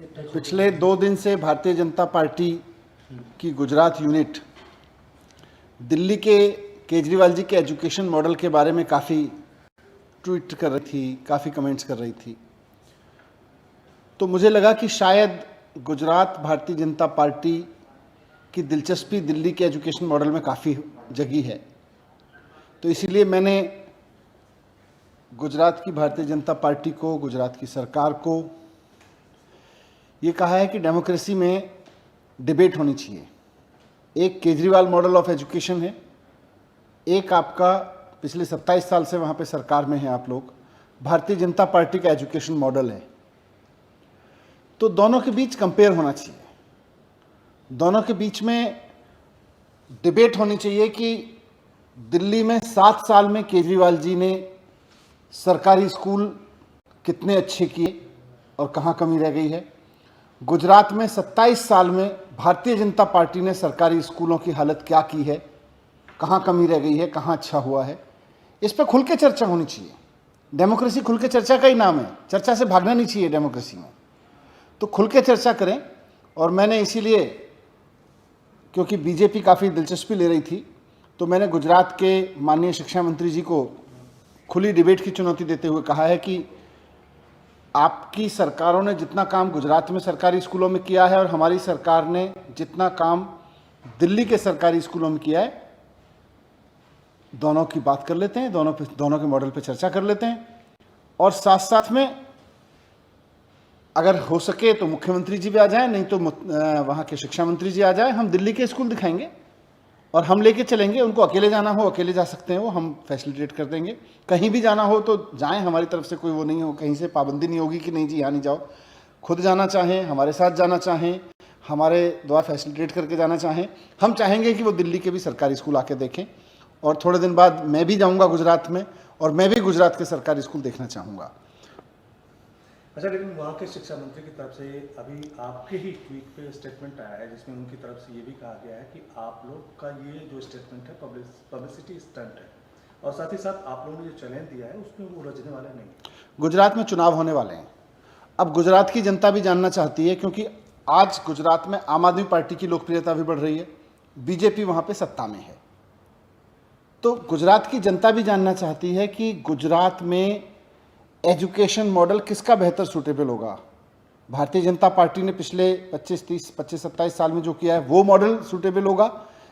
पिछले 2 दिन से भारतीय जनता पार्टी की गुजरात यूनिट दिल्ली के केजरीवाल जी के एजुकेशन मॉडल के बारे में काफ़ी ट्वीट कर रही थी, काफ़ी कमेंट्स कर रही थी। तो मुझे लगा कि शायद गुजरात भारतीय जनता पार्टी की दिलचस्पी दिल्ली के एजुकेशन मॉडल में काफ़ी जगी है। तो इसीलिए मैंने गुजरात की भारतीय जनता पार्टी को, गुजरात की सरकार को ये कहा है कि डेमोक्रेसी में डिबेट होनी चाहिए। एक केजरीवाल मॉडल ऑफ एजुकेशन है, एक आपका पिछले 27 साल से वहाँ पे सरकार में है आप लोग, भारतीय जनता पार्टी का एजुकेशन मॉडल है। तो दोनों के बीच कंपेयर होना चाहिए, दोनों के बीच में डिबेट होनी चाहिए कि दिल्ली में 7 साल में केजरीवाल जी ने सरकारी स्कूल कितने अच्छे किए और कहाँ कमी रह गई है। गुजरात में 27 साल में भारतीय जनता पार्टी ने सरकारी स्कूलों की हालत क्या की है, कहाँ कमी रह गई है, कहाँ अच्छा हुआ है। इस पर खुल के चर्चा होनी चाहिए। डेमोक्रेसी खुल के चर्चा का ही नाम है, चर्चा से भागना नहीं चाहिए डेमोक्रेसी में। तो खुल के चर्चा करें। और मैंने इसीलिए, क्योंकि बीजेपी काफ़ी दिलचस्पी ले रही थी, तो मैंने गुजरात के माननीय शिक्षा मंत्री जी को खुली डिबेट की चुनौती देते हुए कहा है कि आपकी सरकारों ने जितना काम गुजरात में सरकारी स्कूलों में किया है और हमारी सरकार ने जितना काम दिल्ली के सरकारी स्कूलों में किया है, दोनों की बात कर लेते हैं, दोनों के मॉडल पे चर्चा कर लेते हैं। और साथ साथ में अगर हो सके तो मुख्यमंत्री जी भी आ जाएं, नहीं तो वहाँ के शिक्षा मंत्री जी आ जाएं। हम दिल्ली के स्कूल दिखाएंगे और हम लेके चलेंगे। उनको अकेले जाना हो अकेले जा सकते हैं, वो हम फैसिलिटेट कर देंगे। कहीं भी जाना हो तो जाएं, हमारी तरफ से कोई वो नहीं हो, कहीं से पाबंदी नहीं होगी कि नहीं जी यहाँ नहीं जाओ। खुद जाना चाहें, हमारे साथ जाना चाहें, हमारे द्वारा फैसिलिटेट करके जाना चाहें। हम चाहेंगे कि वो दिल्ली के भी सरकारी स्कूल आके देखें। और थोड़े दिन बाद मैं भी जाऊँगा गुजरात में और मैं भी गुजरात के सरकारी स्कूल देखना चाहूँगा। अच्छा, लेकिन वहाँ के शिक्षा मंत्री की तरफ से अभी आपके ही ट्वीट पे स्टेटमेंट आया है जिसमें उनकी तरफ से ये भी कहा गया है कि आप लोग का ये जो स्टेटमेंट है पब्लिसिटी स्टंट है, और साथ ही साथ आप लोगों ने जो चैलेंज दिया है उसमें वो रचने वाले नहीं। गुजरात में चुनाव होने वाले हैं। अब गुजरात की जनता भी जानना चाहती है, क्योंकि आज गुजरात में आम आदमी पार्टी की लोकप्रियता भी बढ़ रही है, बीजेपी वहाँ पे सत्ता में है। तो गुजरात की जनता भी जानना चाहती है कि गुजरात में एजुकेशन मॉडल किसका बेहतर सूटेबल होगा। भारतीय जनता पार्टी ने पिछले 25-27 साल में जो किया है वो मॉडल सूटेबल होगा,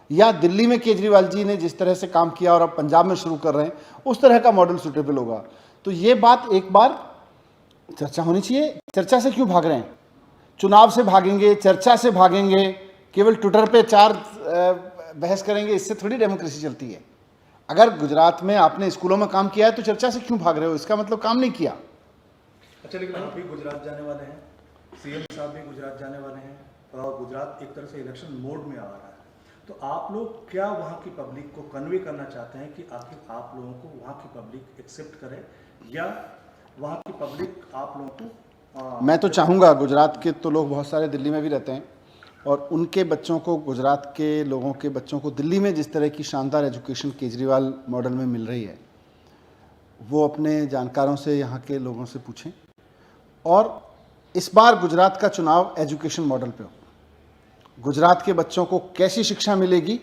या दिल्ली में केजरीवाल जी ने जिस तरह से काम किया और अब पंजाब में शुरू कर रहे हैं उस तरह का मॉडल सूटेबल होगा। तो ये बात एक बार चर्चा होनी चाहिए। चर्चा से क्यों भाग रहे हैं? चुनाव से भागेंगे, चर्चा से भागेंगे, केवल ट्विटर पे 4 बहस करेंगे, इससे थोड़ी डेमोक्रेसी चलती है। अगर गुजरात में आपने स्कूलों में काम किया है तो चर्चा से क्यों भाग रहे हो? इसका मतलब काम नहीं किया। अच्छा, लेकिन आप भी गुजरात जाने वाले हैं, सीएम साहब भी गुजरात जाने वाले हैं और गुजरात एक तरह से इलेक्शन मोड में आ रहा है। तो आप लोग क्या वहाँ की पब्लिक को कन्वे करना चाहते हैं कि आखिर आप लोगों को वहाँ की पब्लिक एक्सेप्ट करे, या वहाँ की पब्लिक आप लोगों को मैं तो चाहूँगा, गुजरात के तो लोग बहुत सारे दिल्ली में भी रहते हैं और उनके बच्चों को, गुजरात के लोगों के बच्चों को दिल्ली में जिस तरह की शानदार एजुकेशन केजरीवाल मॉडल में मिल रही है, वो अपने जानकारों से, यहाँ के लोगों से पूछें। और इस बार गुजरात का चुनाव एजुकेशन मॉडल पे हो। गुजरात के बच्चों को कैसी शिक्षा मिलेगी,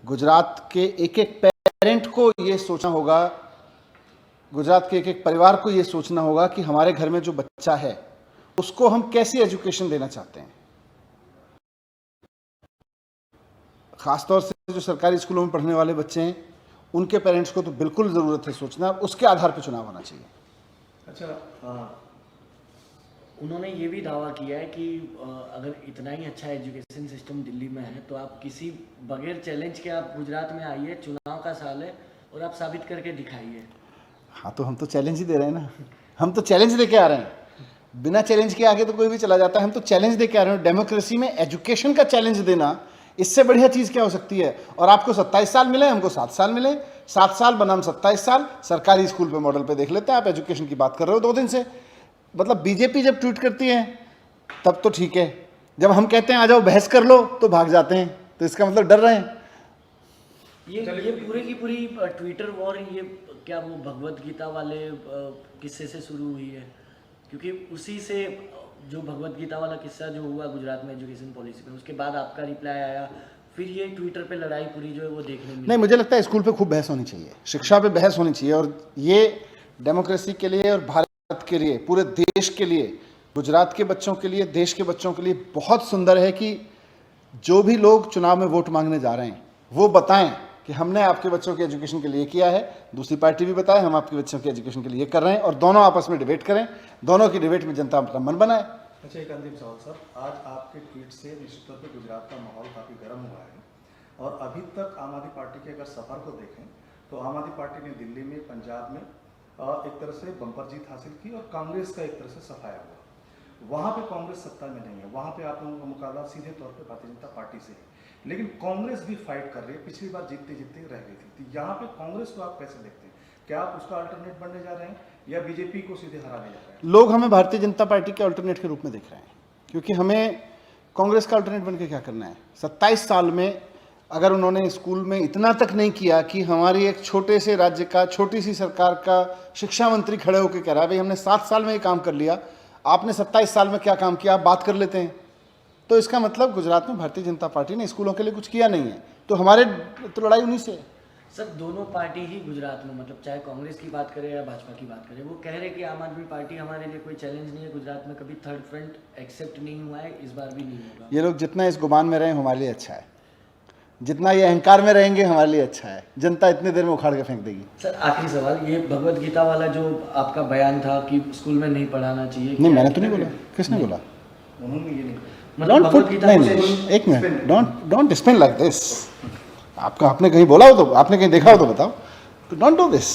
गुजरात के एक एक पेरेंट को ये सोचना होगा, गुजरात के एक एक परिवार को ये सोचना होगा कि हमारे घर में जो बच्चा है उसको हम कैसी एजुकेशन देना चाहते हैं। खासतौर से जो सरकारी स्कूलों में पढ़ने वाले बच्चे हैं उनके पेरेंट्स को तो बिल्कुल ज़रूरत है सोचना, उसके आधार पर चुनाव होना चाहिए। अच्छा, उन्होंने ये भी दावा किया है कि अगर इतना ही अच्छा एजुकेशन सिस्टम दिल्ली में है तो आप किसी बगैर चैलेंज के आप गुजरात में आइए, चुनाव का साल है और आप साबित करके दिखाइए। हाँ, तो हम तो चैलेंज ही दे रहे हैं ना, हम तो चैलेंज दे के आ रहे हैं। बिना चैलेंज के आगे तो कोई भी चला जाता है, हम तो चैलेंज दे के आ रहे हैं। डेमोक्रेसी में एजुकेशन का चैलेंज देना, इससे बढ़िया चीज़ क्या हो सकती है? और आपको 27 साल मिले, हमको 7 साल मिले, 7 साल बनाम 27 साल, सरकारी स्कूल पे मॉडल पे देख लेते हैं। आप एजुकेशन की बात कर रहे हो 2 दिन से। मतलब बीजेपी जब ट्वीट करती है तब तो ठीक है, जब हम कहते हैं आ जाओ बहस कर लो तो भाग जाते हैं। तो इसका मतलब डर रहे हैं। ये पूरी की पूरी ट्विटर वॉर, ये क्या वो भगवत गीता वाले किस्से से शुरू हुई है? क्योंकि उसी से जो भगवत गीता वाला किस्सा जो हुआ गुजरात में एजुकेशन पॉलिसी में, उसके बाद आपका रिप्लाई आया, फिर ये ट्विटर पे लड़ाई पूरी जो है वो देखने मिली। नहीं, मुझे लगता है स्कूल पे खूब बहस होनी चाहिए, शिक्षा पे बहस होनी चाहिए, और ये डेमोक्रेसी के लिए और भारत के लिए, पूरे देश के लिए, गुजरात के बच्चों के लिए, देश के बच्चों के लिए बहुत सुंदर है कि जो भी लोग चुनाव में वोट मांगने जा रहे हैं वो बताएं कि हमने आपके बच्चों के एजुकेशन के लिए किया है, दूसरी पार्टी भी बताए हम आपके बच्चों के एजुकेशन के लिए कर रहे हैं, और दोनों आपस में डिबेट करें, दोनों की डिबेट में जनता अपना मन बनाए। अच्छा, एक अंतिम सवाल सर, आज आपके ट्वीट से निश्चित तौर पर गुजरात का माहौल काफ़ी गर्म हुआ है, और अभी तक आम आदमी पार्टी के अगर सफ़र को देखें तो आम आदमी पार्टी ने दिल्ली में, पंजाब में एक तरह से बम्पर जीत हासिल की, और कांग्रेस का एक तरह से सफाया हुआ। वहाँ पे कांग्रेस सत्ता में नहीं है, वहाँ पे आप लोगों का मुकाबला सीधे तौर पे भारतीय जनता पार्टी से है, लेकिन कांग्रेस भी फाइट कर रही है, पिछली बार जीतते जीतते रह गई थी, तो यहाँ पे कांग्रेस को आप कैसे देखते हैं? क्या आप उसका अल्टरनेट बनने जा रहे हैं या बीजेपी को सीधे हराने जा रहे हैं? लोग हमें भारतीय जनता पार्टी के अल्टरनेट के रूप में देख रहे हैं, क्योंकि हमें कांग्रेस का अल्टरनेट बन के क्या करना है। 27 साल में अगर उन्होंने स्कूल में इतना तक नहीं किया कि हमारी एक छोटे से राज्य का, छोटी सी सरकार का शिक्षा मंत्री खड़े होकर कह रहा है भाई हमने 7 साल में ये काम कर लिया, आपने 27 साल में क्या काम किया, आप बात कर लेते हैं, तो इसका मतलब गुजरात में भारतीय जनता पार्टी ने स्कूलों के लिए कुछ किया नहीं है, तो हमारे तो लड़ाई उन्हीं से है। सर, दोनों पार्टी ही गुजरात में, मतलब चाहे कांग्रेस की बात करें या भाजपा की बात करें, वो कह रहे हैं कि आम आदमी पार्टी हमारे लिए कोई चैलेंज नहीं है, गुजरात में कभी थर्ड फ्रंट एक्सेप्ट नहीं हुआ है, इस बार भी नहीं होगा। ये लोग जितना इस गुमान में रहें हमारे लिए अच्छा है, जितना ये अहंकार में रहेंगे हमारे लिए अच्छा है, जनता इतने देर में उखाड़ के फेंक देगी। सर, आखिरी सवाल, ये भगवत गीता वाला जो आपका बयान था कि स्कूल में नहीं पढ़ाना चाहिए, नहीं, मैंने तो नहीं बोला, किसने बोला? उन्होंने ये नहीं, मतलब डोंट भगवत पुट, गीता नहीं को नहीं, एक minute, don't spin like this. आपका आपने कहीं बोला हो तो, आपने कहीं देखा हो तो बताओ, डोंट डू दिस।